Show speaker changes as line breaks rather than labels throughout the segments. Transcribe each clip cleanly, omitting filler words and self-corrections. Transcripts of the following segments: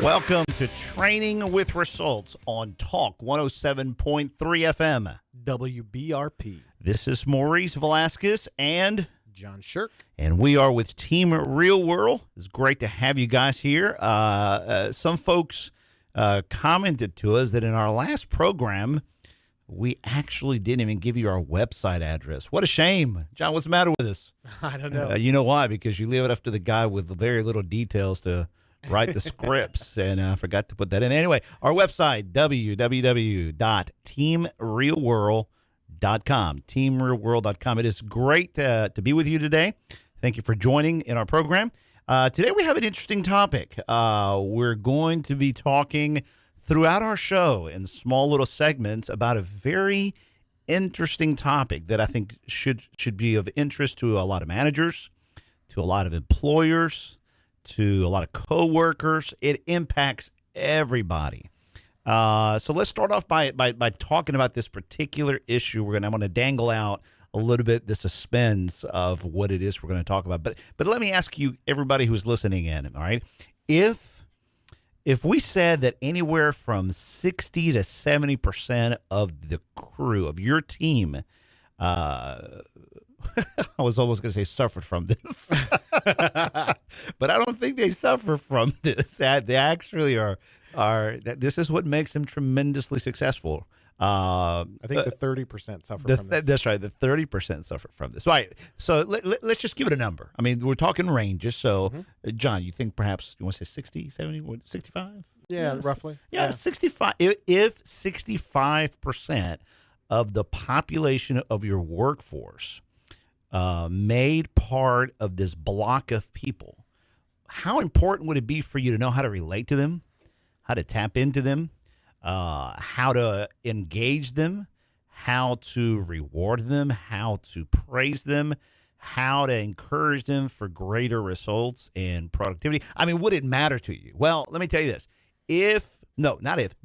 Welcome to Training with Results on Talk 107.3 FM.
WBRP.
This is Maurice Velasquez and
John Shirk.
And we are with Team Real World. It's great to have you guys here. Some folks commented to us that in our last program, we actually didn't even give you our website address. What a shame. John, what's the matter with us?
I don't know.
You know why? Because you leave it up to the guy with very little details to write the scripts, and I forgot to put that in. Anyway, our website, www.teamrealworld.com, teamrealworld.com. It is great to be with you today. Thank you for joining in our program. Today we have an interesting topic. We're going to be talking throughout our show in small little segments about a very interesting topic that I think should be of interest to a lot of managers, to a lot of employers, to a lot of coworkers. It impacts everybody. So let's start off by talking about this particular issue. I'm going to dangle out a little bit the suspense of what it is we're going to talk about. But let me ask you, everybody who's listening in, all right, if we said that anywhere from 60 to 70% of the crew of your team, I was almost going to say suffered from this, but I don't think they suffer from this. They actually are. This is what makes them tremendously successful.
I think the 30% suffer from this.
That's right. The 30% suffer from this. Right. So let's just give it a number. I mean, we're talking ranges. So, John, you think perhaps you want to say 60, 70, 65?
Yeah, roughly.
Yeah, 65. If 65% of the population of your workforce made part of this block of people, how important would it be for you to know how to relate to them, how to tap into them, how to engage them, how to reward them, how to praise them, how to encourage them for greater results and productivity? I mean, would it matter to you? Well, let me tell you this.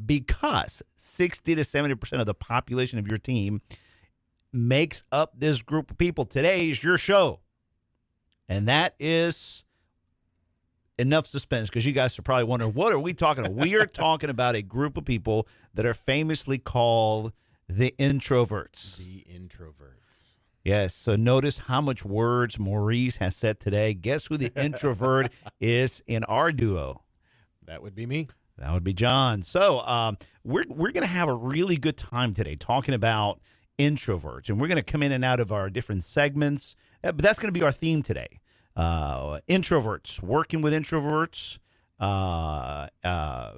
Because 60 to 70% of the population of your team makes up this group of people, today is your show. And that is enough suspense, because you guys are probably wondering, what are we talking about? We are talking about a group of people that are famously called the introverts.
The introverts.
Yes, so notice how much words Maurice has said today. Guess who the introvert is in our duo?
That would be me.
That would be John. So we're going to have a really good time today talking about introverts, and we're going to come in and out of our different segments, but that's going to be our theme today. Introverts, working with introverts,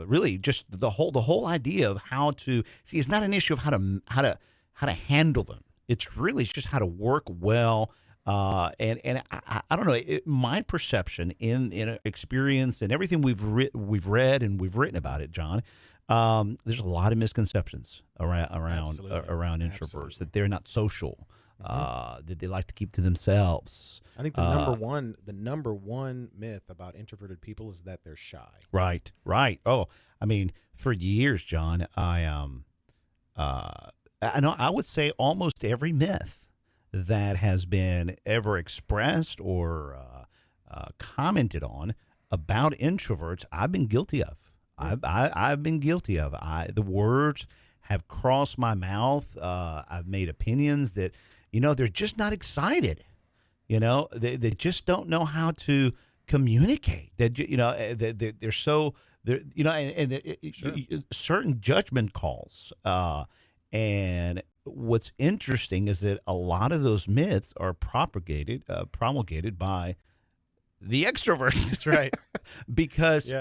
really just the whole idea of how to see. It's not an issue of how to handle them. It's just how to work well. And I don't know, my perception in experience and everything we've read and we've written about it, John, there's a lot of misconceptions around introverts.
Absolutely.
That they're not social, that they like to keep to themselves.
I think the number one myth about introverted people is that they're shy.
Right. Oh, I mean, for years, John, I would say almost every myth that has been ever expressed or commented on about introverts, I've been guilty of. I've been guilty of. The words have crossed my mouth. I've made opinions that, they're just not excited. They just don't know how to communicate. They're so, certain judgment calls. And what's interesting is that a lot of those myths are promulgated by the extroverts.
That's right.
because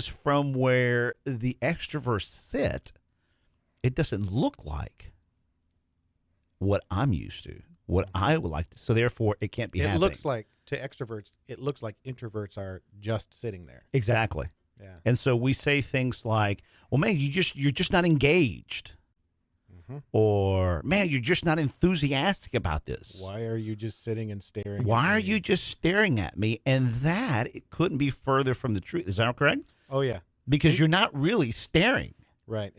from where the extroverts sit, it doesn't look like what I'm used to, what I would like to. So therefore, it can't be happening.
It looks like, to extroverts, it looks like introverts are just sitting there.
Exactly.
Yeah.
And so we say things like, well, man, you're just not engaged. Or, man, you're just not enthusiastic about this.
Why are you just sitting and staring?
Why are you just staring at me? And it couldn't be further from the truth. Is that correct?
Oh, yeah.
Because you're not really staring.
Right.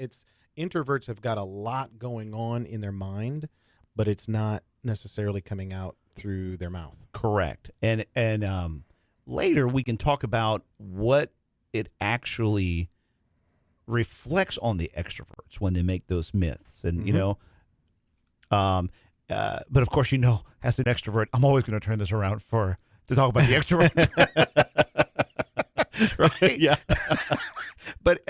Introverts have got a lot going on in their mind, but it's not necessarily coming out through their mouth.
Correct. And later we can talk about what it actually reflects on the extroverts when they make those myths, and but of course, as an extrovert, I'm always going to turn this around to talk about the extrovert. Right?
Yeah.
But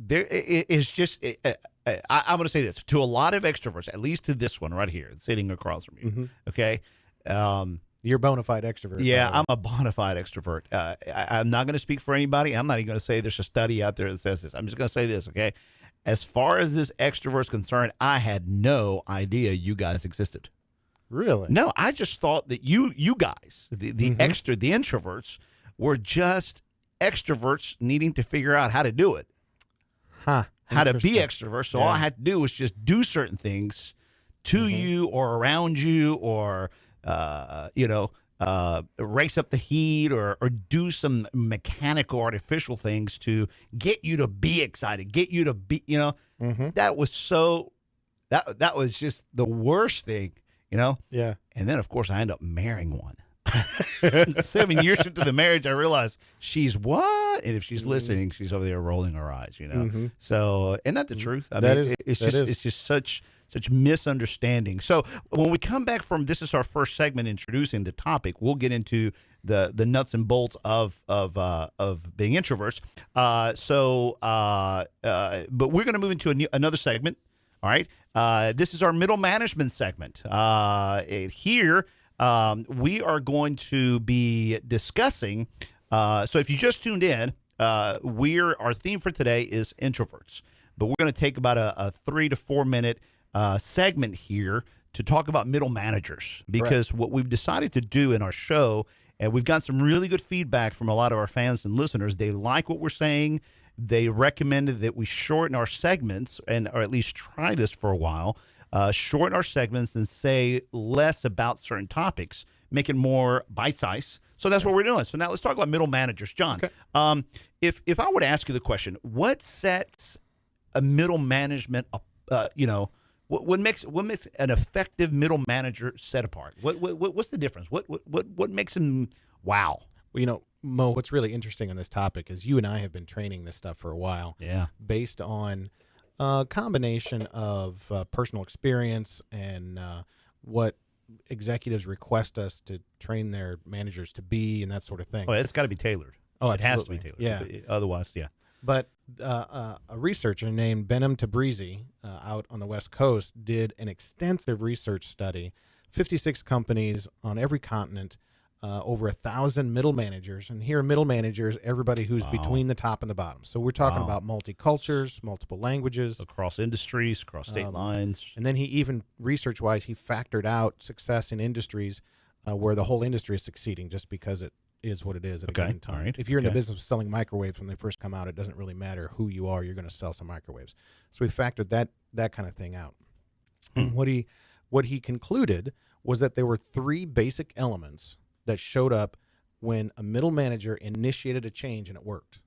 it's just. I'm going to say this to a lot of extroverts, at least to this one right here, sitting across from you.
Mm-hmm.
Okay.
You're a bona fide extrovert.
Yeah, I'm a bona fide extrovert. I'm not going to speak for anybody. I'm not even going to say there's a study out there that says this. I'm just going to say this, okay? As far as this extrovert's concerned, I had no idea you guys existed.
Really?
No, I just thought that you guys, the introverts, were just extroverts needing to figure out how to do it.
Huh.
How to be extroverts. So all I had to do was just do certain things to you or around you, or race up the heat, or do some mechanical, artificial things to get you to be excited, get you to be, that was so, that was just the worst thing,
Yeah.
And then, of course, I ended up marrying one. 7 years into the marriage, I realized she's what? And if she's listening, she's over there rolling her eyes, So, isn't that the truth? It's just such misunderstanding. So when we come back from, this is our first segment introducing the topic, we'll get into the nuts and bolts of being introverts. But we're going to move into another segment. All right. This is our middle management segment. Here, we are going to be discussing. So if you just tuned in, our theme for today is introverts, but we're going to take about a 3 to 4 minute segment here to talk about middle managers, because what we've decided to do in our show, and we've got some really good feedback from a lot of our fans and listeners. They like what we're saying. They recommended that we shorten our segments, or at least try this for a while, shorten our segments and say less about certain topics, make it more bite-sized. So that's what we're doing. So now let's talk about middle managers. John, if I were to ask you the question, what sets a middle management up, what makes an effective middle manager set apart? What's the difference? What makes him wow?
Well, Mo, what's really interesting on this topic is you and I have been training this stuff for a while.
Yeah.
Based on a combination of personal experience and what executives request us to train their managers to be, and that sort of thing.
Oh, it's got to be tailored.
Oh,
it has to
absolutely.
be tailored.
Yeah.
Otherwise, yeah.
But a researcher named Behnam Tabrizi out on the West Coast did an extensive research study, 56 companies on every continent, over 1,000 middle managers. And here, middle managers, everybody who's between the top and the bottom. So we're talking about multi-cultures, multiple languages.
Across industries, across state lines.
And then he even, research-wise, he factored out success in industries where the whole industry is succeeding just because it is what it is at a given time.
Right.
If you're in the business of selling microwaves when they first come out, it doesn't really matter who you are. You're going to sell some microwaves. So we factored that kind of thing out. And what he concluded was that there were 3 basic elements that showed up when a middle manager initiated a change and it worked.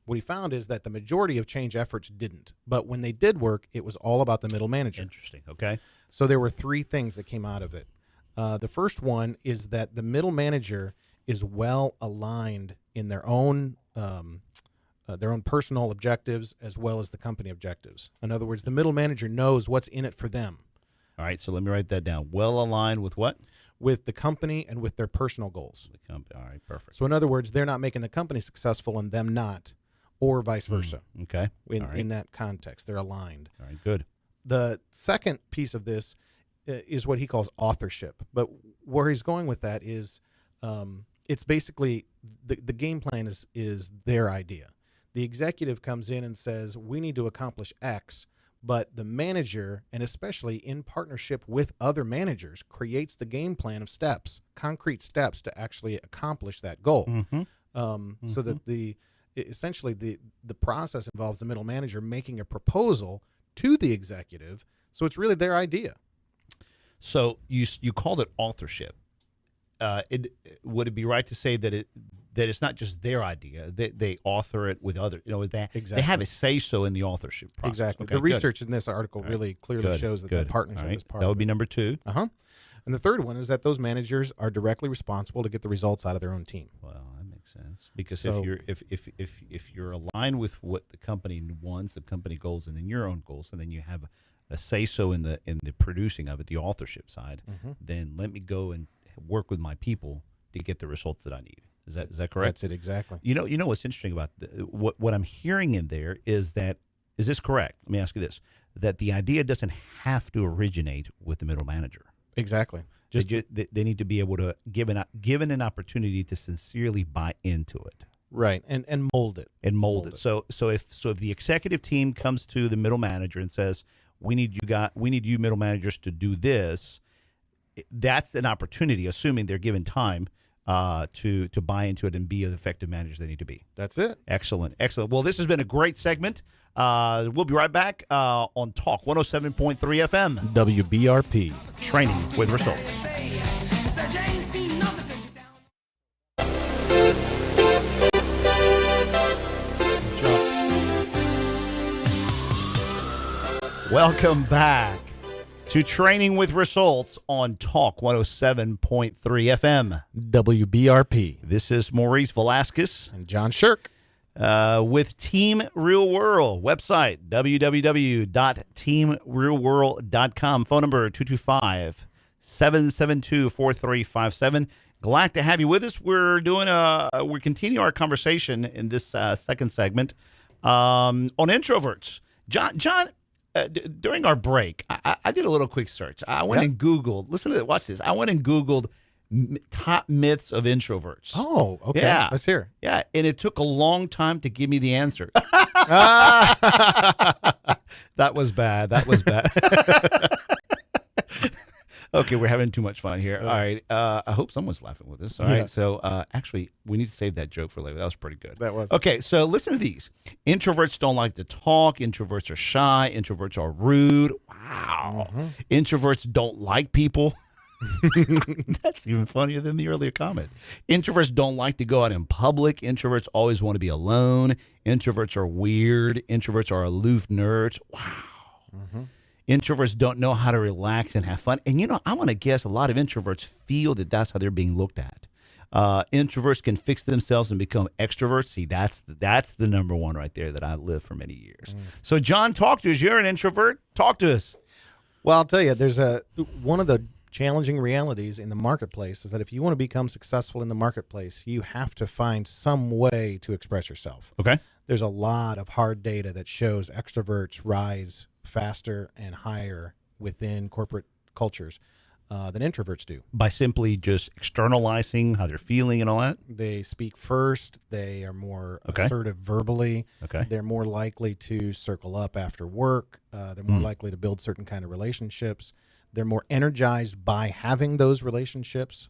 What he found is that the majority of change efforts didn't. But when they did work, it was all about the middle manager.
Interesting. Okay.
So there were 3 things that came out of it. The first one is that the middle manager is well aligned in their own personal objectives as well as the company objectives. In other words, the middle manager knows what's in it for them.
All right, so let me write that down. Well aligned with what?
With the company and with their personal goals.
The company. All right, perfect.
So in other words, they're not making the company successful and them not, or vice versa.
Okay.
In that context, they're aligned.
All right, good.
The second piece of this is what he calls authorship. But where he's going with that is it's basically the game plan is their idea. The executive comes in and says, we need to accomplish X, but the manager, and especially in partnership with other managers, creates the game plan of steps, concrete steps to actually accomplish that goal. So that essentially the process involves the middle manager making a proposal to the executive. So it's really their idea.
So you called it authorship. Would it be right to say that it's not just their idea? They author it with others.
Exactly.
They have a say so in the authorship process.
Exactly.
Okay,
the research in this article really clearly shows that the partnership is part of it.
That would be number 2.
And the third one is that those managers are directly responsible to get the results out of their own team.
Well, that makes makes sense because
So-
if you're aligned with what the company wants, the company goals, and then your own goals, and then you have a say so in the producing of it, the authorship side, then let me go and work with my people to get the results that I need. Is that correct?
That's it exactly.
You know what's interesting about what I'm hearing in there is this correct? Let me ask you this: that the idea doesn't have to originate with the middle manager.
Exactly.
They need to be able to given an opportunity to sincerely buy into it
Right, and mold it.
and mold it. So if the executive team comes to the middle manager and says, we need you middle managers to do this, that's an opportunity, assuming they're given time to buy into it and be the effective managers they need to be.
That's it.
Excellent. Well, this has been a great segment. We'll be right back on Talk 107.3 FM.
WBRP.
Training with results. Welcome back to Training with Results on Talk 107.3 FM.
WBRP.
This is Maurice Velasquez
And John Shirk.
with Team Real World. Website, www.teamrealworld.com. Phone number, 225-772-4357. Glad to have you with us. We're continuing our conversation in this second segment on introverts. John, during our break, I did a little quick search. I went and Googled. Listen to it. Watch this. I went and Googled top myths of introverts.
Oh, okay.
Yeah.
Let's hear.
Yeah, and it took a long time to give me the answer. That was bad. Okay, we're having too much fun here. All right. I hope someone's laughing with us. All right. So, actually, we need to save that joke for later. That was pretty good.
That was.
Okay, so listen to these. Introverts don't like to talk. Introverts are shy. Introverts are rude. Wow. Introverts don't like people. That's even funnier than the earlier comment. Introverts don't like to go out in public. Introverts always want to be alone. Introverts are weird. Introverts are aloof nerds. Wow. Introverts don't know how to relax and have fun. And, I want to guess a lot of introverts feel that that's how they're being looked at. Introverts can fix themselves and become extroverts. See, that's the number one right there that I lived for many years. So, John, talk to us. You're an introvert. Talk to us.
Well, I'll tell you, there's one of the challenging realities in the marketplace is that if you want to become successful in the marketplace, you have to find some way to express yourself.
Okay.
There's a lot of hard data that shows extroverts rise faster and higher within corporate cultures than introverts do.
By simply just externalizing how they're feeling and all that?
They speak first. They are more
Okay.
assertive verbally.
Okay.
They're more likely to circle up after work. They're more likely to build certain kind of relationships. They're more energized by having those relationships.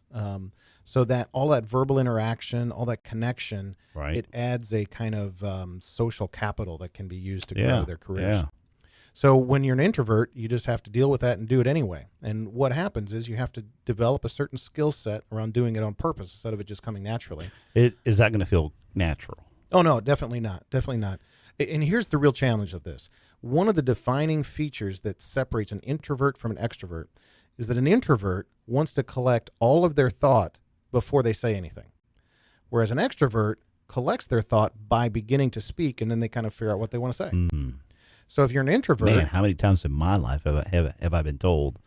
So that all that verbal interaction, all that connection,
Right.
it adds a kind of social capital that can be used to grow their careers.
Yeah.
So when you're an introvert, you just have to deal with that and do it anyway. And what happens is you have to develop a certain skill set around doing it on purpose instead of it just coming naturally.
Is that going to feel natural?
Oh, no, definitely not. Definitely not. And here's the real challenge of this. One of the defining features that separates an introvert from an extrovert is that an introvert wants to collect all of their thought before they say anything, whereas an extrovert collects their thought by beginning to speak, and then they kind of figure out what they want to say. So if you're an introvert,
Man, how many times in my life have I been told,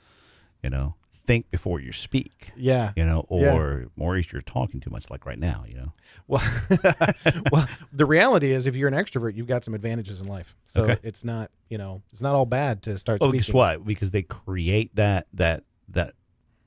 think before you speak?
yeah,
Or Maurice, you're talking too much, like right now,
well, well, the reality is if you're an extrovert, you've got some advantages in life. So
Okay.
it's not, it's not all bad to start
Oh,
speaking.
guess what? Because they create that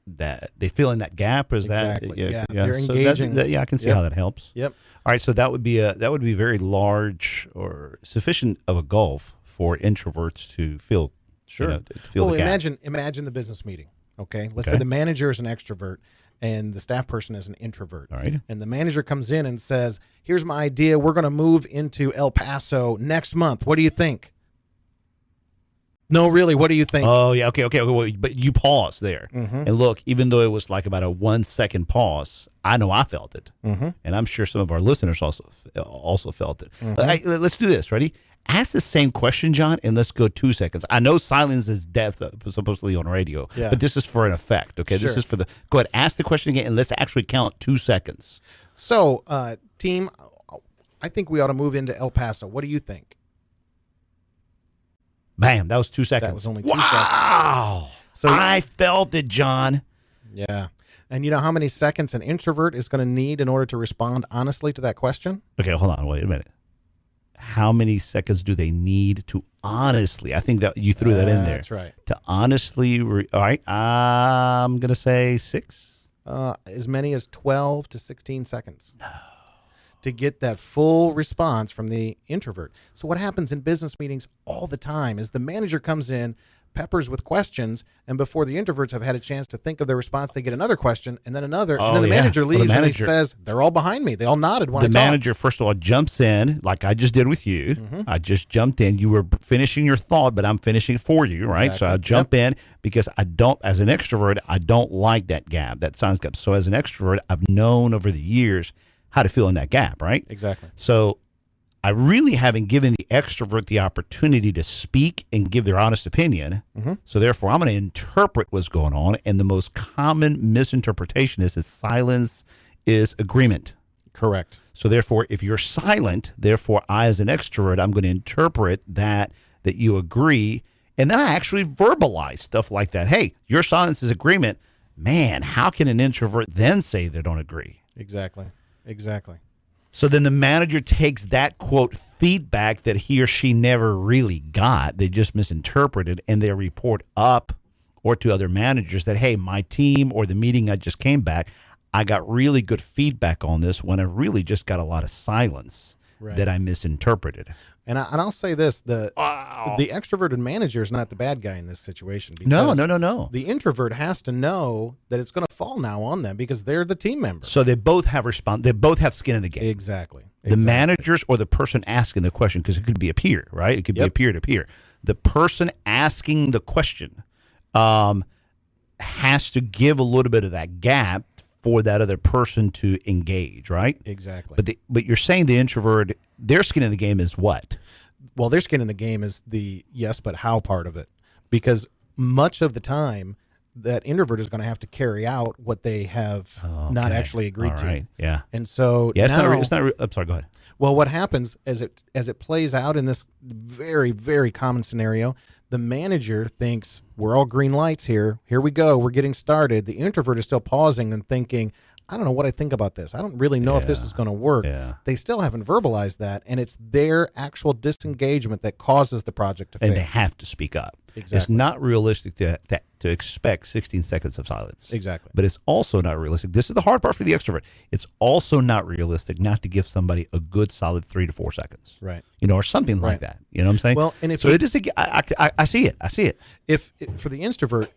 they fill in that gap. Is
Exactly. Yeah,
that?
they're
So
engaging.
I can see
Yep.
how that helps.
Yep.
All right, so that would be very large or sufficient of a gulf for introverts to feel.
Sure.
To feel
Well,
the gap.
imagine the business meeting. Okay. Let's
Okay.
say the manager is an extrovert and the staff person is an introvert.
All right.
And the manager comes in and says, "Here's my idea. We're going to move into El Paso next month. What do you think?" No, really. What do you think?
Oh yeah. Okay. Well, but you pause there
Mhm.
and look. Even though it was like about a 1 second pause, I know I felt it, and I'm sure some of our listeners also felt it. Let's do this. Ready? Ask the same question, John, and let's go 2 seconds. I know silence is death, supposedly on radio,
Yeah.
but this is for an effect. Okay,
Sure.
this is for the. Go ahead, ask the question again, and let's actually count 2 seconds.
So, team, I think we ought to move into El Paso. What do you think?
Bam, that was 2 seconds.
That was only 2 seconds.
Wow.
So
I felt it, John.
yeah. And you know how many seconds an introvert is going to need in order to respond honestly to that question?
Okay, hold on. Wait a minute. How many seconds do they need to honestly? I think that you threw that in there.
That's right.
To honestly, all right, I'm going to say 6.
As many as 12 to 16 seconds. No. To get that full response from the introvert. So what happens in business meetings all the time is the manager comes in, peppers with questions, and before the introverts have had a chance to think of their response, they get another question, and then another, and then the manager leaves and he says, they're all behind me. They all nodded when I talked.
The manager, first of all, jumps in, like I just did with you. I just jumped in. You were finishing your thought, but I'm finishing it for you, right?
Exactly.
So I jump in because I don't, as an extrovert, I don't like that gap, that silence gap. So as an extrovert, I've known over the years how to fill in that gap, right?
Exactly.
So I really haven't given the extrovert the opportunity to speak and give their honest opinion. So therefore, I'm going to interpret what's going on. And the most common misinterpretation is that silence is agreement.
Correct.
So therefore, if you're silent, therefore I as an extrovert, I'm going to interpret that you agree. And then I actually verbalize stuff like that. Hey, your silence is agreement. Man, how can an introvert then say they don't agree?
Exactly. Exactly.
So then the manager takes that, quote, feedback that he or she never really got, they just misinterpreted, and they report up or to other managers that, hey, my team or the meeting I just came back, I got really good feedback on this when I really just got a lot of silence that I misinterpreted.
And I'll say this, the extroverted manager is not the bad guy in this situation.
No.
The introvert has to know that it's going to fall now on them because they're the team member.
So they both have they both have skin in the game.
Exactly.
The managers or the person asking the question, because it could be a peer, right? It could be a peer to peer. The person asking the question has to give a little bit of that gap for that other person to engage, right?
Exactly.
But you're saying the introvert, their skin in the game is what?
Well, their skin in the game is the yes, but how part of it. Because much of the time, that introvert is going to have to carry out what they have not actually agreed to.
Right. Yeah.
And so
yeah,
now,
it's not. I'm sorry. Go ahead.
Well, what happens as it plays out in this very, very common scenario, the manager thinks we're all green lights here. Here we go. We're getting started. The introvert is still pausing and thinking, I don't know what I think about this. I don't really know if this is going to work.
Yeah.
They still haven't verbalized that, and it's their actual disengagement that causes the project to fail.
And they have to speak up.
Exactly.
It's not realistic to expect 16 seconds of silence.
Exactly.
But it's also not realistic. This is the hard part for the extrovert. It's also not realistic not to give somebody a good solid 3 to 4 seconds.
Right.
Or something like that. You know what I'm saying?
Well, and if
so it is. I see it. I see it.
If for the introvert,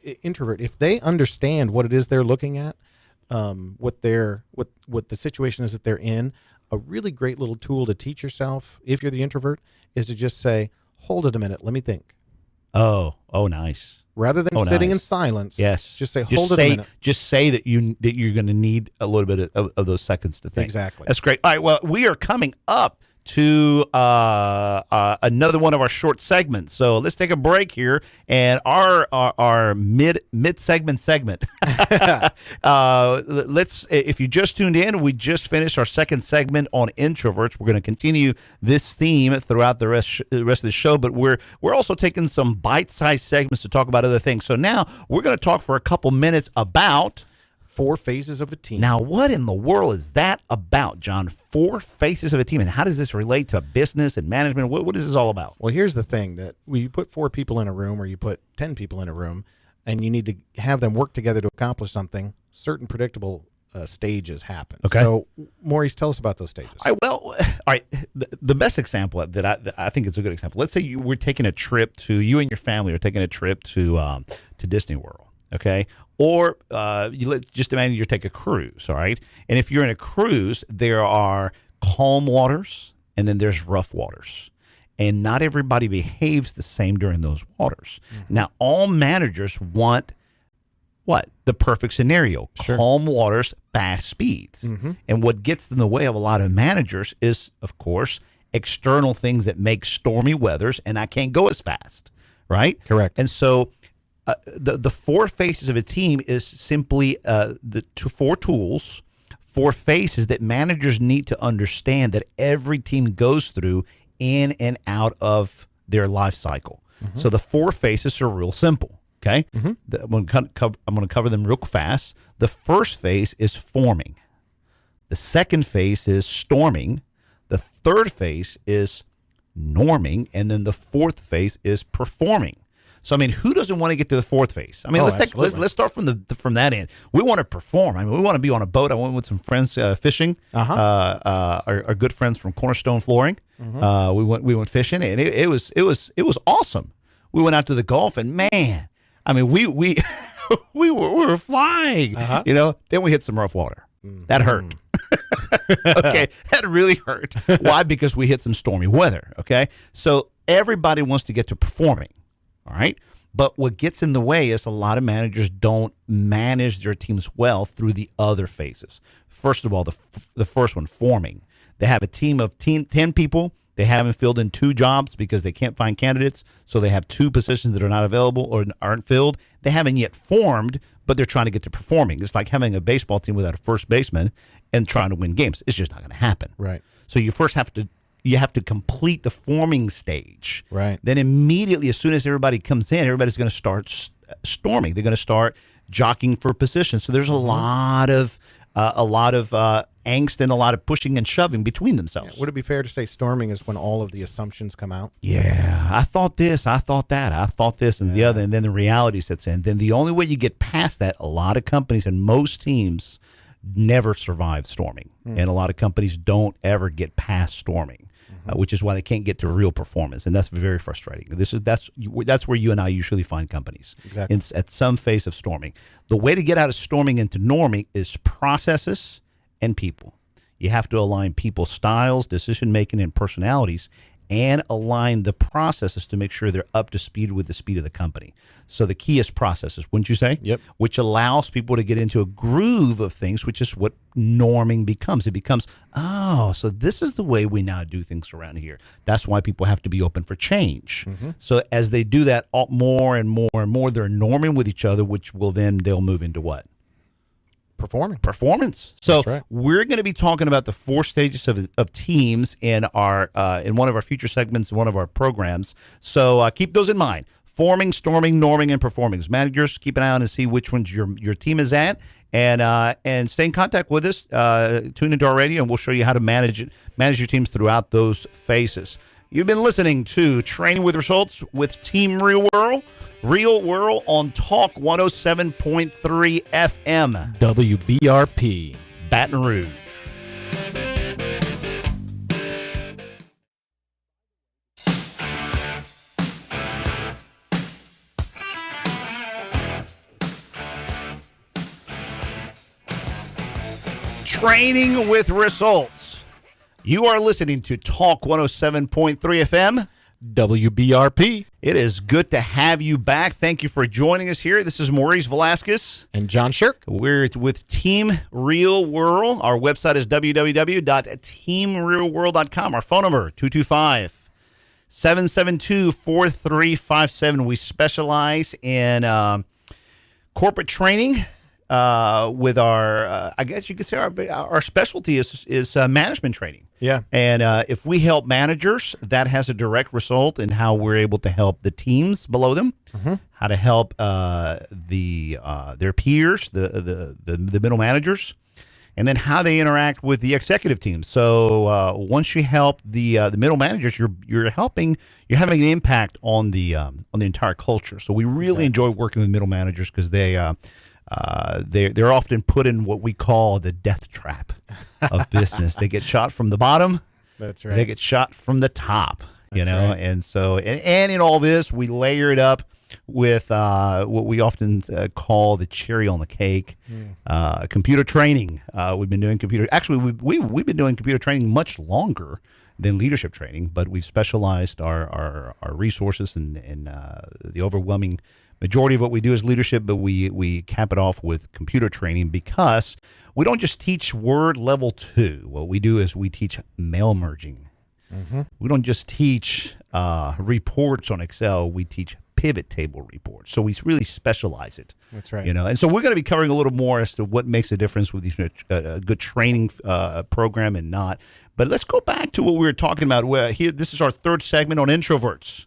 if they understand what it is they're looking at, what the situation is that they're in, a really great little tool to teach yourself if you're the introvert is to just say, "Hold it a minute, let me think."
Oh, nice.
Rather than sitting in silence, just say, "Hold it a minute." Just
say that you're going to need a little bit of those seconds to think.
Exactly.
That's great. All right. Well, we are coming up to another one of our short segments. So let's take a break here, and our mid segment. Let's. If you just tuned in, we just finished our second segment on introverts. We're going to continue this theme throughout the rest of the show, but we're also taking some bite-sized segments to talk about other things. So now we're going to talk for a couple minutes about
4 phases of a team.
Now, what in the world is that about, John? 4 phases of a team, and how does this relate to business and management? What is this all about?
Well, here's the thing, that when you put 4 people in a room or you put 10 people in a room and you need to have them work together to accomplish something, certain predictable stages happen.
Okay.
So, Maurice, tell us about those stages.
All right. The best example that I think is a good example. Let's say you and your family are taking a trip to Disney World. Okay. Or just imagine you take a cruise, all right? And if you're in a cruise, there are calm waters and then there's rough waters. And not everybody behaves the same during those waters. Mm-hmm. Now, all managers want what? The perfect scenario.
Sure.
Calm waters, fast speeds.
Mm-hmm.
And what gets in the way of a lot of managers is, of course, external things that make stormy weathers, and I can't go as fast, right?
Correct.
And so the 4 phases of a team is simply the 4 tools fourth phase is that managers need to understand that every team goes through in and out of their life cycle. So the four phases are real simple. Okay, I'm going to cover them real fast. The first phase is forming. The second phase is storming. The third phase is norming, and then the fourth phase is performing. So I mean, who doesn't want to get to the fourth phase? I mean, let's start from that end. We want to perform. I mean, we want to be on a boat. I went with some friends fishing. Our good friends from Cornerstone Flooring. We went fishing, and it was awesome. We went out to the Gulf, and man, I mean, we we were flying. You know, then we hit some rough water. That hurt. Okay, that really hurt. Why? Because we hit some stormy weather. Okay, so everybody wants to get to performing. All right. But what gets in the way is a lot of managers don't manage their teams well through the other phases. First of all, the first one, forming. They have a team of 10 people. They haven't filled in 2 jobs because they can't find candidates. So they have 2 positions that are not available or aren't filled. They haven't yet formed, but they're trying to get to performing. It's like having a baseball team without a first baseman and trying to win games. It's just not going to happen.
Right.
So you first have to complete the forming stage.
Right.
Then immediately, as soon as everybody comes in, everybody's going to start storming. They're going to start jockeying for position. So there's a lot of angst and a lot of pushing and shoving between themselves.
Would it be fair to say storming is when all of the assumptions come out?
Yeah, I thought this, I thought that, I thought this and the other, and then the reality sets in. Then the only way you get past that, a lot of companies and most teams never survive storming, and a lot of companies don't ever get past storming. Which is why they can't get to real performance, and that's very frustrating. That's where you and I usually find companies.
Exactly.
At some phase of storming. The way to get out of storming into norming is processes and people. You have to align people's styles, decision making, and personalities, and align the processes to make sure they're up to speed with the speed of the company. So the key is processes, wouldn't you say?
Yep.
Which allows people to get into a groove of things, which is what norming becomes. It becomes, oh, so this is the way we now do things around here. That's why people have to be open for change. So as they do that more and more and more, they're norming with each other, which will then they'll move into what? Performance. So
That's right.
We're going to be talking about the 4 stages of teams in our in one of our future segments, in one of our programs. So keep those in mind: forming, storming, norming, and performing. As managers, keep an eye on and see which ones your team is at, and stay in contact with us. Tune into our radio, and we'll show you how to manage your teams throughout those phases. You've been listening to Training with Results with Team Real World. Real World on Talk 107.3 FM.
WBRP.
Baton Rouge. Training with Results. You are listening to Talk 107.3 FM.
WBRP.
It is good to have you back. Thank you for joining us here. This is Maurice Velasquez.
And John Shirk.
We're with Team Real World. Our website is www.teamrealworld.com. Our phone number, 225-772-4357. We specialize in corporate training with our, I guess you could say our specialty is management training.
Yeah.
And if we help managers, that has a direct result in how we're able to help the teams below them, how to help their peers, the middle managers, and then how they interact with the executive team. So once you help the middle managers, you're having an impact on the entire culture. So we really enjoy working with middle managers because they're often put in what we call the death trap of business. They get shot from the bottom.
That's right.
They get shot from the top.
That's
know,
right.
And so and in all this, we layer it up with what we often call the cherry on the cake, computer training. We've been doing computer. Actually, we've been doing computer training much longer than leadership training, but we've specialized our resources and the overwhelming majority of what we do is leadership, but we cap it off with computer training because we don't just teach Word level 2. What we do is we teach mail merging. We don't just teach reports on Excel. We teach pivot table reports. So we really specialize it.
That's right.
And so we're going to be covering a little more as to what makes a difference with these a good training program and not. But let's go back to what we were talking about. Where here, this is our third segment on introverts,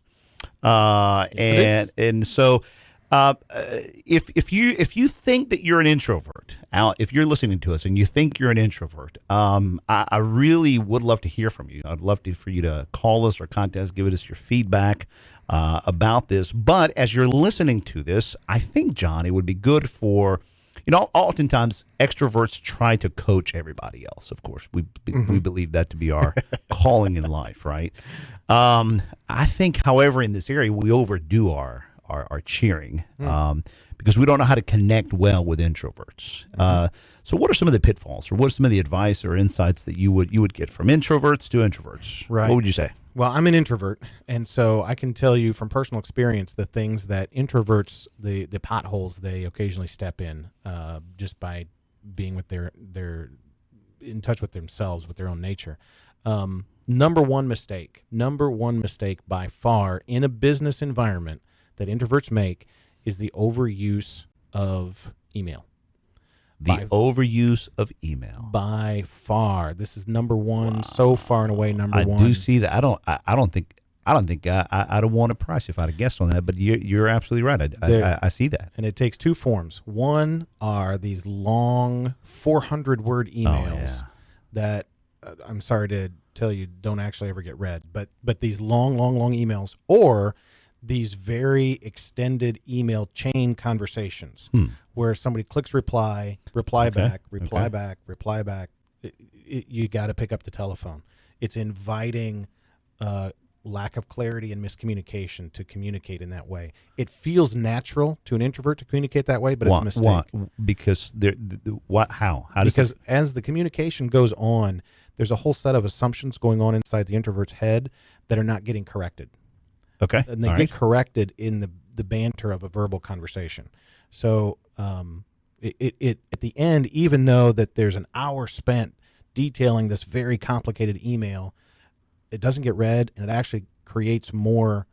and so. If you think that you're an introvert, if you're listening to us and you think you're an introvert, I really would love to hear from you. I'd love for you to call us or contact us, give us your feedback about this. But as you're listening to this, I think, John, it would be good for, oftentimes extroverts try to coach everybody else. Of course, we believe that to be our calling in life, right? I think, however, in this area, we overdo our cheering because we don't know how to connect well with introverts. So what are some of the pitfalls, or what are some of the advice or insights that you would get from introverts to introverts?
Right.
What would you say?
Well, I'm an introvert, and so I can tell you from personal experience the things that introverts, the potholes they occasionally step in just by being with their in touch with themselves, with their own nature. Number one mistake by far in a business environment that introverts make is the overuse of email.
Overuse of email.
By far. This is number one, so far and away number one.
I do see that. I don't think I'd have won a prize if I'd have guessed on that, but you're absolutely right. I see that.
And it takes two forms. One are these long 400-word emails that, I'm sorry to tell you, don't actually ever get read, but these long emails, or these very extended email chain conversations where somebody clicks reply back. You got to pick up the telephone. It's inviting lack of clarity and miscommunication to communicate in that way. It feels natural to an introvert to communicate that way, but it's a mistake.
Why? Because how?
Because as the communication goes on, there's a whole set of assumptions going on inside the introvert's head that are not getting corrected.
Okay.
And they get corrected in the banter of a verbal conversation. So it at the end, even though that there's an hour spent detailing this very complicated email, it doesn't get read, and it actually creates more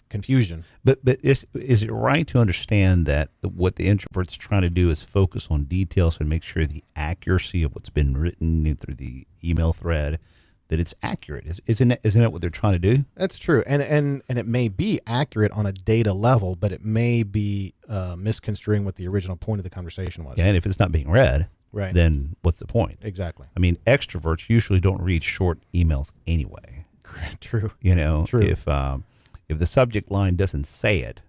confusion.
But is it right to understand that what the introvert's trying to do is focus on details and make sure the accuracy of what's been written through the email thread, that it's accurate? Isn't it what they're trying to do?
That's true, and it may be accurate on a data level, but it may be misconstruing what the original point of the conversation was.
Yeah, and if it's not being read,
right,
then what's the point?
Exactly.
I mean, extroverts usually don't read short emails anyway.
True.
True. If the subject line doesn't say it,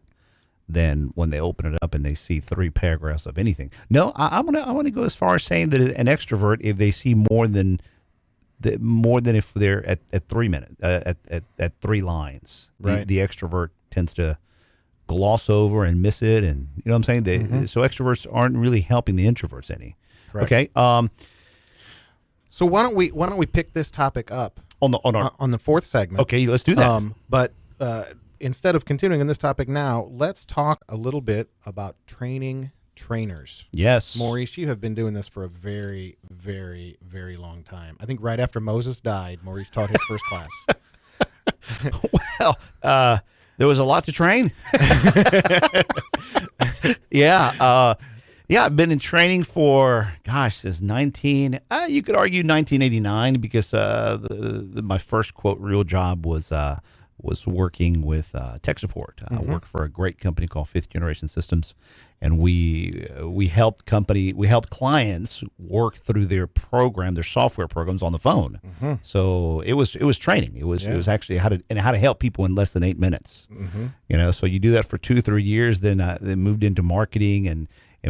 then when they open it up and they see 3 paragraphs of anything, no, I want to go as far as saying that an extrovert, if they see more than if they're at 3 minutes, at 3 lines,
right,
the extrovert tends to gloss over and miss it, and you know what I'm saying. So extroverts aren't really helping the introverts any.
Correct.
Okay.
So why don't we pick this topic up
on
the fourth segment?
Okay, let's do that.
But instead of continuing on this topic now, let's talk a little bit about training trainers.
Yes.
Maurice, you have been doing this for a very, very, very long time. I think right after Moses died, Maurice taught his first class.
Well, there was a lot to train. Yeah, I've been in training for, since you could argue 1989, because my first, quote, real job was working with tech support. I worked for a great company called Fifth Generation Systems, and we helped clients work through their software programs on the phone. So it was training. It was actually how to help people in less than 8 minutes. So you do that for 2-3 years. Then moved into marketing, and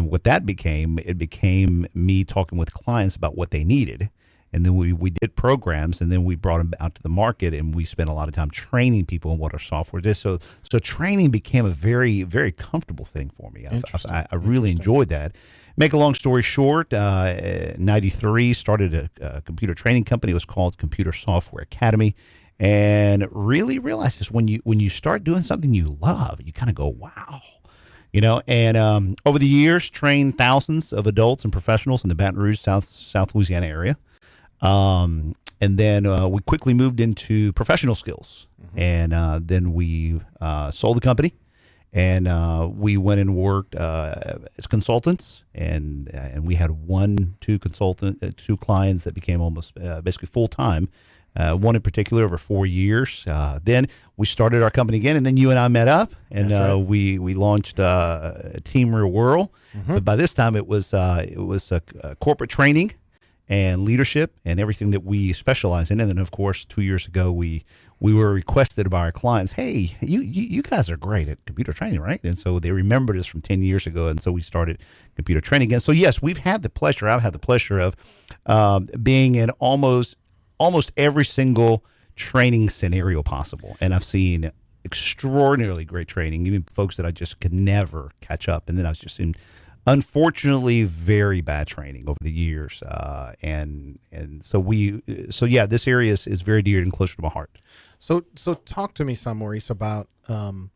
what that became me talking with clients about what they needed. And then we did programs, and then we brought them out to the market, and we spent a lot of time training people on what our software is. So training became a very, very comfortable thing for me. I really enjoyed that. Make a long story short, 93 started a computer training company. It was called Computer Software Academy, and really realized this: when you start doing something you love, you kind of go, wow. And over the years, trained thousands of adults and professionals in the Baton Rouge, South Louisiana area. And And then we quickly moved into professional skills. And then we sold the company. And we went and worked as consultants, and we had two clients that became almost basically full time. One in particular over 4 years. Then we started our company again, and then you and I met up, and we launched Team Real World. But by this time, it was corporate training and leadership and everything that we specialize in. And then, of course, 2 years ago, we were requested by our clients, hey, you guys are great at computer training, right? And so they remembered us from 10 years ago, and so we started computer training again. So, yes, I've had the pleasure of being in almost every single training scenario possible. And I've seen extraordinarily great training, even folks that I just could never catch up. And then I've just seen, unfortunately, very bad training over the years. So yeah, this area is very dear and close to my heart.
So talk to me some, Maurice, about not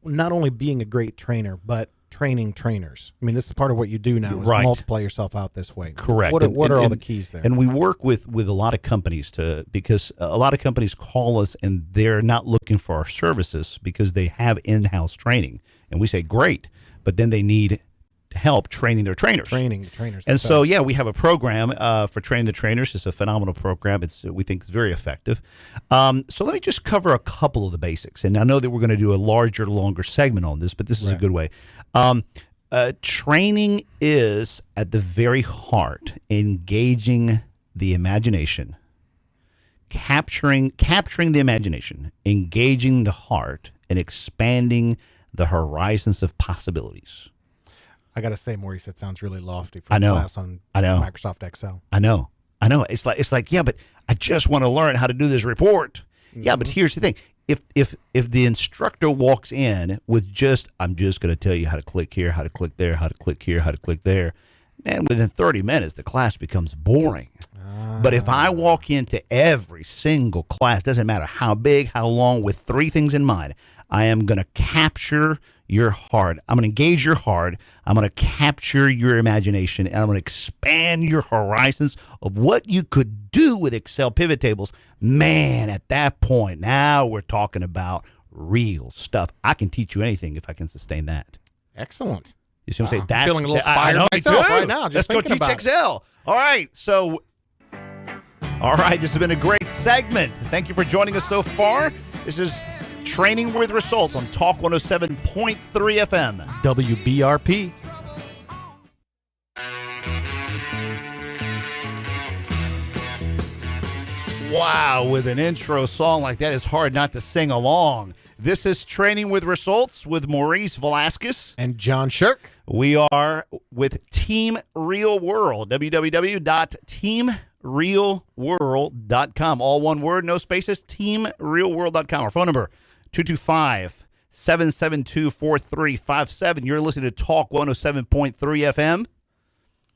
only being a great trainer, but training trainers. I mean, this is part of what you do now, is
Right.
multiply yourself out this way.
Correct.
What are all the keys there?
And we work with a lot of companies because a lot of companies call us and they're not looking for our services because they have in-house training. And we say, great, but then they need help training their trainers.
Training the trainers.
And so, yeah, we have a program for training the trainers. It's a phenomenal program. We think it's very effective. So let me just cover a couple of the basics. And I know that we're going to do a longer segment on this, but this is a good way. Training is at the very heart, engaging the imagination, capturing the imagination, engaging the heart, and expanding the horizons of possibilities.
I got to say, Maurice, that sounds really lofty for
I know.
class on
I know.
Microsoft Excel.
I know. It's like, yeah, but I just want to learn how to do this report. Yeah, but here's the thing. If the instructor walks in with I'm just going to tell you how to click here, how to click there, how to click here, how to click there, man, within 30 minutes, the class becomes boring. But if I walk into every single class, doesn't matter how big, how long, with three things in mind, I am going to capture your heart. I'm going to engage your heart. I'm going to capture your imagination, and I'm going to expand your horizons of what you could do with Excel pivot tables. Man, at that point, now we're talking about real stuff. I can teach you anything if I can sustain that.
Excellent.
You see what I'm saying?
I'm feeling a little
I
inspired
know,
myself
too.
right now, just
Let's go
thinking
teach
about it.
Excel. All right. So, this has been a great segment. Thank you for joining us so far. This is Training with Results on Talk 107.3 FM.
WBRP.
Wow, with an intro song like that, it's hard not to sing along. This is Training with Results with Maurice Velasquez.
And John Shirk.
We are with Team Real World, www.teamrealworld.com. All one word, no spaces, teamrealworld.com. Our phone number, 225-772-4357. You're listening to Talk 107.3 FM.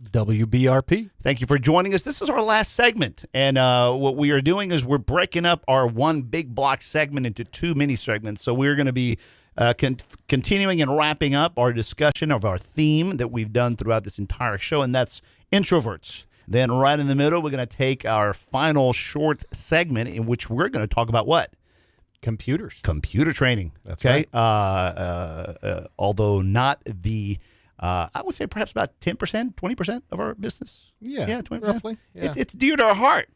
WBRP.
Thank you for joining us. This is our last segment, and what we are doing is we're breaking up our one big block segment into two mini segments. So we're going to be continuing and wrapping up our discussion of our theme that we've done throughout this entire show, and that's introverts. Then right in the middle, we're going to take our final short segment in which we're going to talk about what?
Computers.
Computer training.
That's
okay.
right.
Although not the... I would say perhaps about 10%, 20% of our business.
Yeah,
20%.
roughly. Yeah.
It's dear to our heart.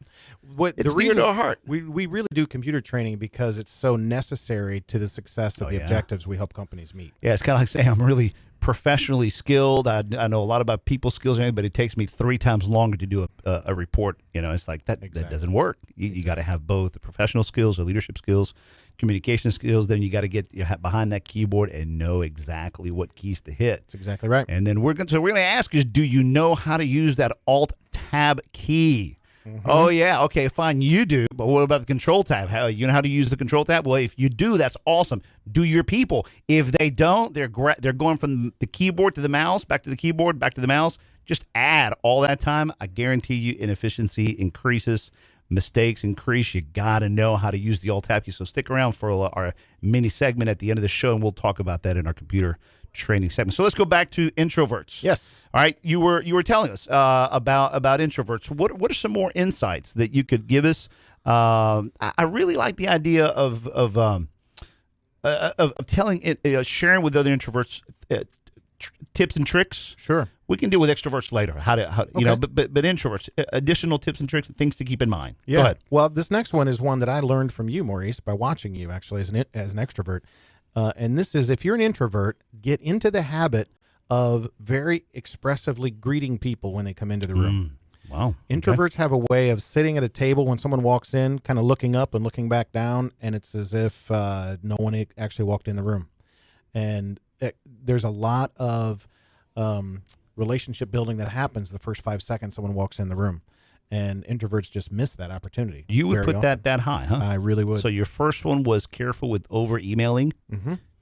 What
It's dear to our heart.
we really do computer training because it's so necessary to the success of the objectives we help companies meet.
Yeah, it's kind of like saying I'm really professionally skilled. I know a lot about people skills, but it takes me 3 times longer to do a report. It's like that doesn't work. You got to have both the professional skills, the leadership skills, communication skills. Then you got to get behind that keyboard and know exactly what keys to hit.
That's exactly right.
And then we're going to ask is, do you know how to use that Alt-Tab key? Mm-hmm. Oh, yeah. Okay, fine. You do. But what about the Control Tab? You know how to use the Control Tab? Well, if you do, that's awesome. Do your people. If they don't, they're going from the keyboard to the mouse, back to the keyboard, back to the mouse. Just add all that time. I guarantee you inefficiency increases. Mistakes increase. You got to know how to use the Alt-Tab key. So stick around for our mini segment at the end of the show, and we'll talk about that in our computer training segment. So let's go back to introverts.
Yes.
All right, you were telling us about introverts. What are some more insights that you could give us? I really like the idea of telling sharing with other introverts tips and tricks.
Sure.
We can deal with extroverts later. But introverts, additional tips and tricks and things to keep in mind.
Yeah.
Go ahead.
Well, this next one is one that I learned from you, Maurice, by watching you actually as an extrovert. And this is, if you're an introvert, get into the habit of very expressively greeting people when they come into the room.
Wow.
Introverts have a way of sitting at a table when someone walks in, kind of looking up and looking back down, and it's as if no one actually walked in the room. And there's a lot of relationship building that happens the first 5 seconds someone walks in the room. And introverts just miss that opportunity.
You would
very
put
often.
that high, huh?
I really would.
So your first one was careful with over emailing,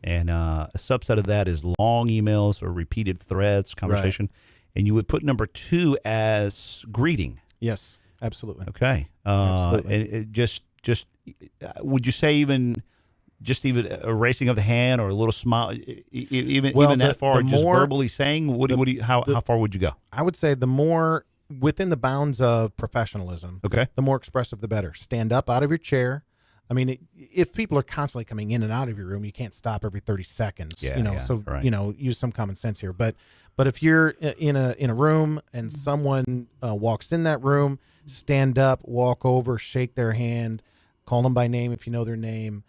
and a subset of that is long emails or repeated threads, conversation. And you would put number 2 as greeting.
Yes, absolutely.
Okay.
Absolutely.
And it just would you say even a raising of the hand or a little smile, even that far, just verbally saying, how far would you go?
I would say the more within the bounds of professionalism,
Okay.
the more expressive, the better. Stand up out of your chair. I mean, if people are constantly coming in and out of your room, you can't stop every 30 seconds.
Yeah,
so
right.
use some common sense here. But if you're in a room and someone walks in that room, stand up, walk over, shake their hand, call them by name if you know their name.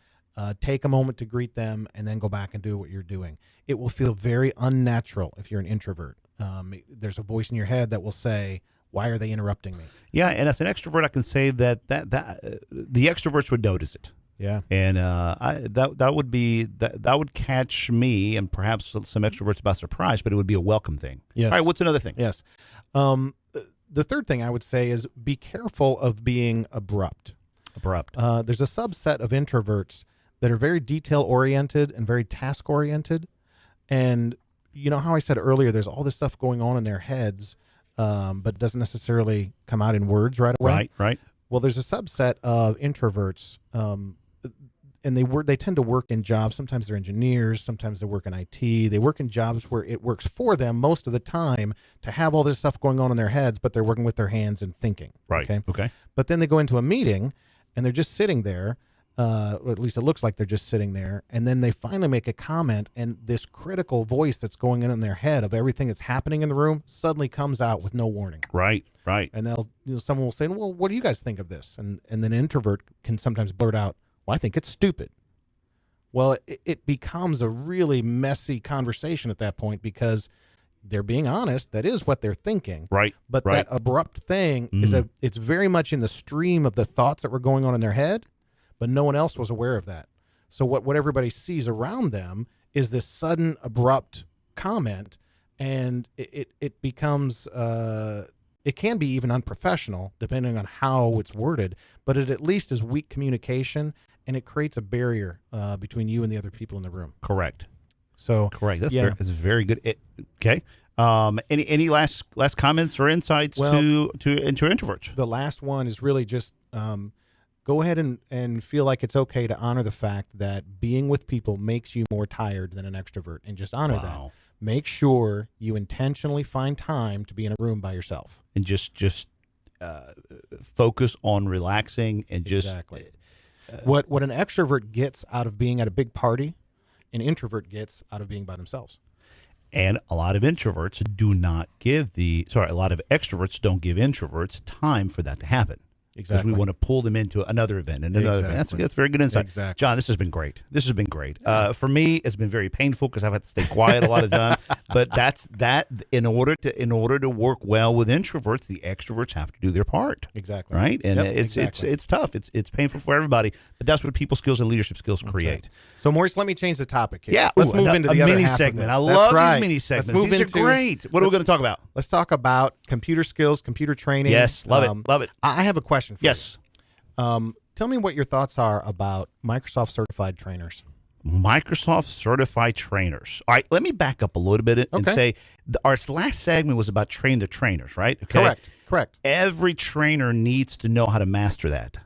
Take a moment to greet them, and then go back and do what you're doing. It will feel very unnatural if you're an introvert. There's a voice in your head that will say, "Why are they interrupting me?"
Yeah, and as an extrovert, I can say that the extroverts would notice it.
Yeah,
and that would catch me and perhaps some extroverts by surprise, but it would be a welcome thing.
Yes.
All right, what's another thing?
Yes. The third thing I would say is be careful of being abrupt.
Abrupt.
There's a subset of introverts that are very detail-oriented and very task-oriented. And you know how I said earlier, there's all this stuff going on in their heads, but doesn't necessarily come out in words right away.
Right.
Well, there's a subset of introverts, and they tend to work in jobs. Sometimes they're engineers. Sometimes they work in IT. They work in jobs where it works for them most of the time to have all this stuff going on in their heads, but they're working with their hands and thinking.
Right. Okay.
But then they go into a meeting, and they're just sitting there. Or at least it looks like they're just sitting there, and then they finally make a comment, and this critical voice that's going in their head of everything that's happening in the room suddenly comes out with no warning.
Right.
And someone will say, "Well, what do you guys think of this?" And then an introvert can sometimes blurt out, "Well, I think it's stupid." Well, it becomes a really messy conversation at that point because they're being honest. That is what they're thinking.
Right.
But that abrupt thing it's very much in the stream of the thoughts that were going on in their head. But no one else was aware of that. So what everybody sees around them is this sudden, abrupt comment, and it becomes it can be even unprofessional depending on how it's worded. But it at least is weak communication, and it creates a barrier between you and the other people in the room.
Correct.
So
correct. That's very good. Okay. Any last comments or insights into introverts?
The last one is really just. Go ahead and feel like it's okay to honor the fact that being with people makes you more tired than an extrovert, and just honor that. Make sure you intentionally find time to be in a room by yourself.
And just focus on relaxing and just...
Exactly. What an extrovert gets out of being at a big party, an introvert gets out of being by themselves.
And a lot of extroverts don't give introverts time for that to happen.
Exactly.
Because we want to pull them into another event and another event. That's very good insight.
Exactly.
John, this has been great. For me, it's been very painful because I've had to stay quiet a lot of the time. But that's that. In order to work well with introverts, the extroverts have to do their part.
Exactly.
Right. And
it's
tough. It's painful for everybody. But that's what people skills and leadership skills create.
Right. So, Maurice, let me change the topic here.
Yeah.
Let's move into the other
mini
half
segment.
of this.
I love these mini segments. These are great. What are we going to talk about?
Let's talk about computer skills, computer training.
Yes. Love it. Love it.
I have a question for you.
Yes.
Tell me what your thoughts are about Microsoft certified trainers.
Microsoft certified trainers. All right, let me back up a little bit and say our last segment was about train the trainers, right? Okay.
Correct.
Every trainer needs to know how to master that.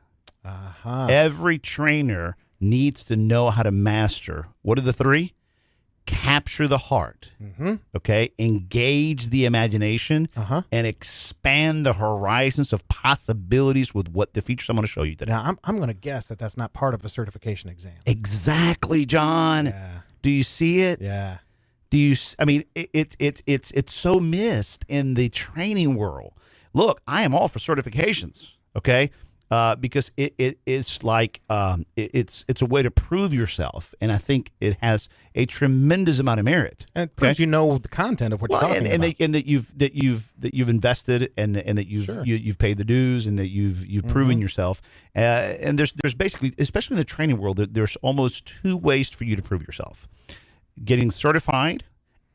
Uh-huh.
Every trainer needs to know how to master. What are the 3? capture the heart,
Mm-hmm.
okay, engage the imagination,
Uh-huh.
and expand the horizons of possibilities with what the features I'm going to show you today.
Now, I'm going to guess that that's not part of a certification exam.
Exactly, John.
Yeah.
Do you see it?
Yeah.
Do you? I mean, it's so missed in the training world. Look, I am all for certifications, okay, because it's like it's a way to prove yourself, and I think it has a tremendous amount of merit.
And it proves you know the content of what you're talking about.
And that you've invested, and that
Sure.
you've paid the dues, and that you've proven yourself. And there's basically, especially in the training world, there's almost two ways for you to prove yourself: getting certified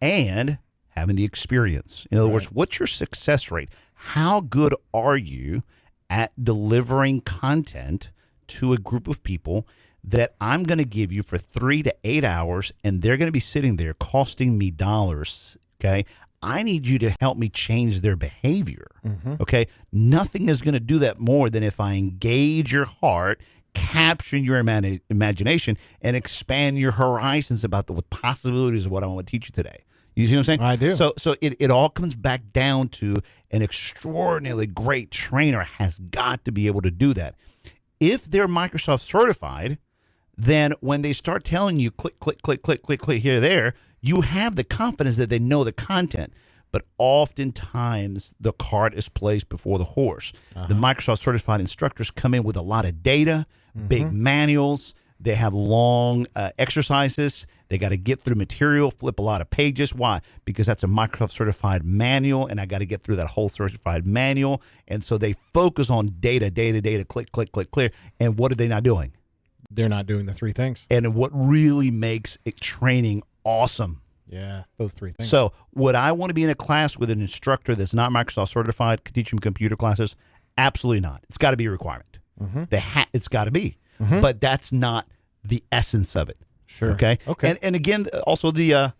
and having the experience. In other words, what's your success rate? How good are you at delivering content to a group of people that I'm going to give you for 3 to 8 hours, and they're going to be sitting there costing me dollars, okay? I need you to help me change their behavior, okay? Nothing is going to do that more than if I engage your heart, capture your imagination, and expand your horizons about the possibilities of what I want to teach you today. You see what I'm saying?
I do.
So it all comes back down to an extraordinarily great trainer has got to be able to do that. If they're Microsoft certified, then when they start telling you click, click, click, click, click, click here, there, you have the confidence that they know the content. But oftentimes the cart is placed before the horse. The Microsoft certified instructors come in with a lot of data, big manuals. They have long exercises. They got to get through material, flip a lot of pages. Why? Because that's a Microsoft certified manual, and I got to get through that whole certified manual. And so they focus on data, click, click, click, clear. And what are they not doing?
They're not doing the three things.
And what really makes it training awesome.
Yeah, those three things.
So would I want to be in a class with an instructor that's not Microsoft certified, teaching computer classes? Absolutely not. It's got to be a requirement. It's got to be. But that's not the essence of it.
Sure.
Okay.
Okay.
And again, also the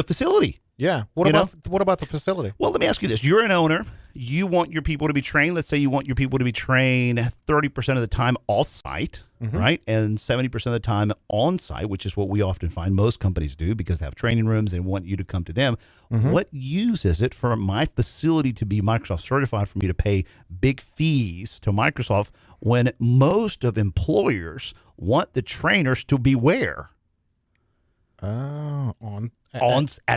facility.
Yeah. What about the facility?
Well, let me ask you this: you're an owner. You want your people to be trained. Let's say you want your people to be trained 30% of the time off-site, right, and 70% of the time on-site, which is what we often find most companies do because they have training rooms and want you to come to them. What use is it for my facility to be Microsoft certified for me to pay big fees to Microsoft when most of employers want the trainers to be where? At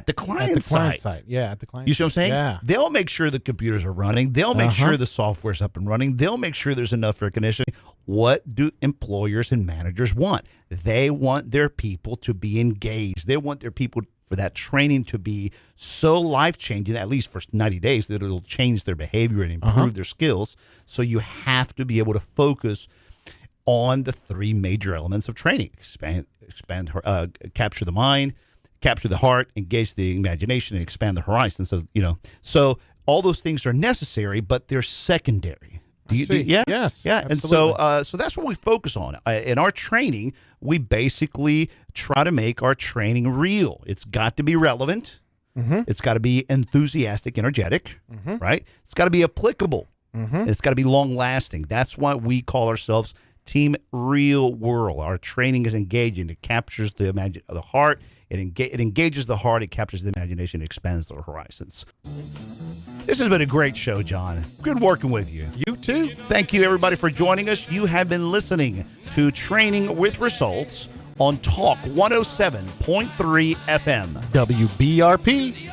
the client site.
Yeah, at the client.
You see what I'm saying?
Yeah.
They'll make sure the computers are running. They'll make sure the software's up and running. They'll make sure there's enough recognition. What do employers and managers want? They want their people to be engaged. They want their people for that training to be so life-changing, at least for 90 days, that it'll change their behavior and improve their skills. So you have to be able to focus on the three major elements of training: capture the mind, capture the heart, engage the imagination, and expand the horizon. So all those things are necessary, but they're secondary. Yeah.
Yes.
Yeah.
Absolutely.
And so that's what we focus on in our training. We basically try to make our training real. It's got to be relevant. It's got to be enthusiastic, energetic, right? It's got to be applicable. It's got to be long lasting. That's why we call ourselves Team Real World. Our training is engaging. It captures the heart. It engages the heart. It captures the imagination. It expands the horizons. This has been a great show, John. Good working with you.
You too.
Thank you, everybody, for joining us. You have been listening to Training with Results on Talk 107.3 FM.
WBRP.